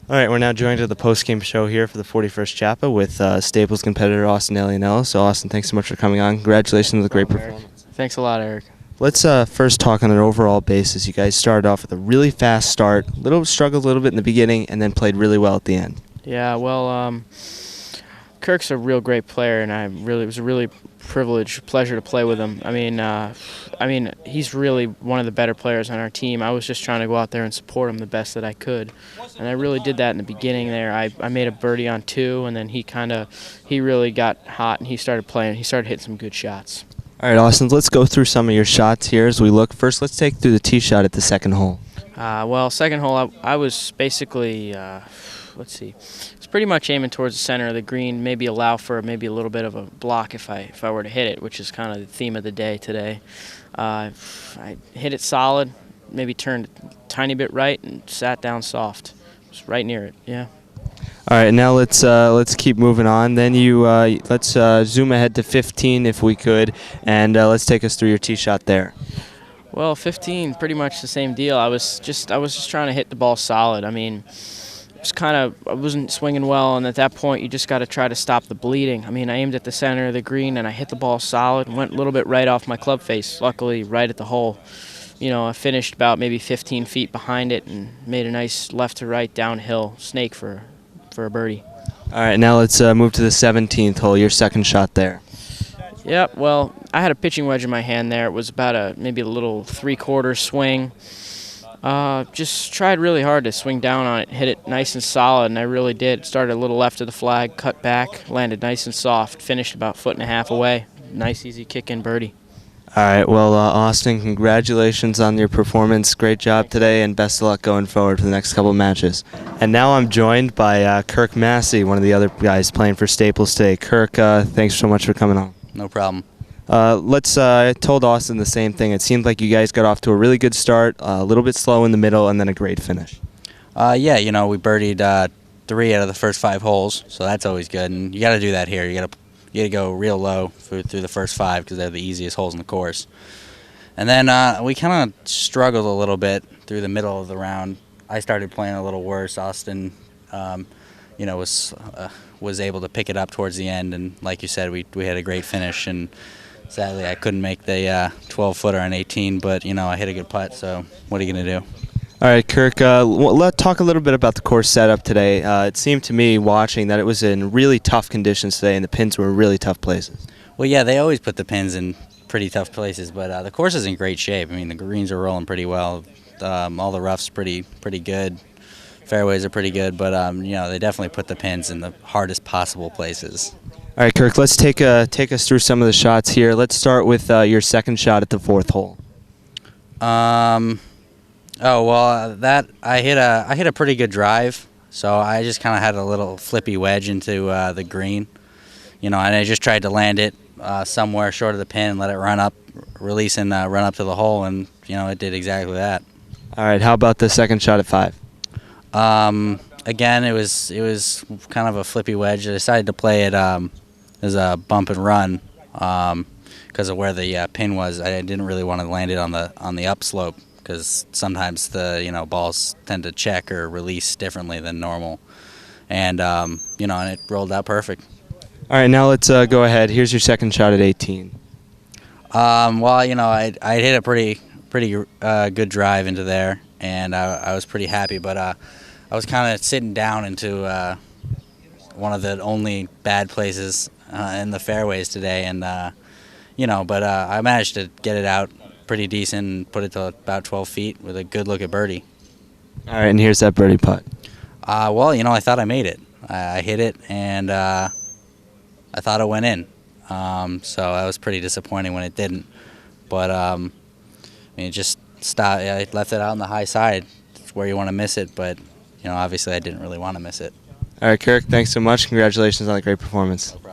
All right, we're now joined at the postgame show here for the 41st Chappa with Staples competitor Austin Alianiello. So, Austin, thanks so much for coming on. Congratulations on the great performance. Thanks a lot, Eric. Let's first talk on an overall basis. You guys started off with a really fast start, struggled a little bit in the beginning, and then played really well at the end. Yeah, well, Kirk's a real great player, and it was a really pleasure to play with him. I mean, he's really one of the better players on our team. I was just trying to go out there and support him the best that I could, and I really did that in the beginning there. I made a birdie on 2, and then he really got hot, and he started playing. He started hitting some good shots. All right, Austin, let's go through some of your shots here as we look. First, let's take through the tee shot at the second hole. Well, second hole, I was basically, let's see, it's pretty much aiming towards the center of the green, maybe allow for maybe a little bit of a block if I were to hit it, which is kind of the theme of the day today. I hit it solid, maybe turned a tiny bit right and sat down soft. It was right near it, yeah. All right, now let's keep moving on. Then let's zoom ahead to 15 if we could, and let's take us through your tee shot there. Well, 15, pretty much the same deal. I was just trying to hit the ball solid. I mean, I wasn't swinging well, and at that point, you just got to try to stop the bleeding. I mean, I aimed at the center of the green, and I hit the ball solid, and went a little bit right off my club face. Luckily, right at the hole. You know, I finished about maybe 15 feet behind it, and made a nice left to right downhill snake for a birdie. All right, now let's move to the 17th hole. Your second shot there. Yep. Well, I had a pitching wedge in my hand there. It was about maybe a little 3/4 swing. Just tried really hard to swing down on it, hit it nice and solid, and I really did. Started a little left of the flag, cut back, landed nice and soft, finished about 1.5 feet away. Nice, easy kick-in birdie. All right, well, Austin, congratulations on your performance. Great job today, and best of luck going forward for the next couple of matches. And now I'm joined by Kirk Massie, one of the other guys playing for Staples today. Kirk, thanks so much for coming on. No problem. I told Austin the same thing. It seemed like you guys got off to a really good start, a little bit slow in the middle, and then a great finish. Yeah, you know, we birdied 3 out of the first 5 holes, so that's always good. And you got to do that here. You got to go real low through the first 5 because they're the easiest holes in the course. And then we kind of struggled a little bit through the middle of the round. I started playing a little worse. Austin, you know, was able to pick it up towards the end, and like you said, we had a great finish. And sadly, I couldn't make the 12-footer on 18, but you know, I hit a good putt. So what are you gonna do? All right, Kirk, let's talk a little bit about the course setup today. It seemed to me, watching, that it was in really tough conditions today, and the pins were in really tough places. Well, yeah, they always put the pins in pretty tough places, but the course is in great shape. I mean, the greens are rolling pretty well. All the roughs pretty good. Fairways are pretty good, but you know, they definitely put the pins in the hardest possible places. All right, Kirk, let's take us through some of the shots here. Let's start with your second shot at the 4th hole. Oh well, I hit a pretty good drive, so I just kind of had a little flippy wedge into the green, you know, and I just tried to land it somewhere short of the pin and let it run up, release and run up to the hole, and you know, it did exactly that. All right, how about the second shot at 5? Again, it was kind of a flippy wedge. I decided to play it as a bump and run because of where the pin was. I didn't really want to land it on the upslope, because sometimes the balls tend to check or release differently than normal, and you know, and it rolled out perfect. All right, now let's go ahead. Here's your second shot at 18. Well, you know, I hit a pretty good drive into there, and I was pretty happy, but I was kind of sitting down into one of the only bad places in the fairways today, and you know, but I managed to get it out pretty decent and put it to about 12 feet with a good look at birdie. All right, and here's that birdie putt. Well, you know, I thought I made it. I hit it, and I thought it went in. So that was pretty disappointing when it didn't. But I mean, it just stopped. I left it out on the high side. It's where you want to miss it, but you know, obviously I didn't really want to miss it. All right, Kirk, thanks so much. Congratulations on a great performance. No problem.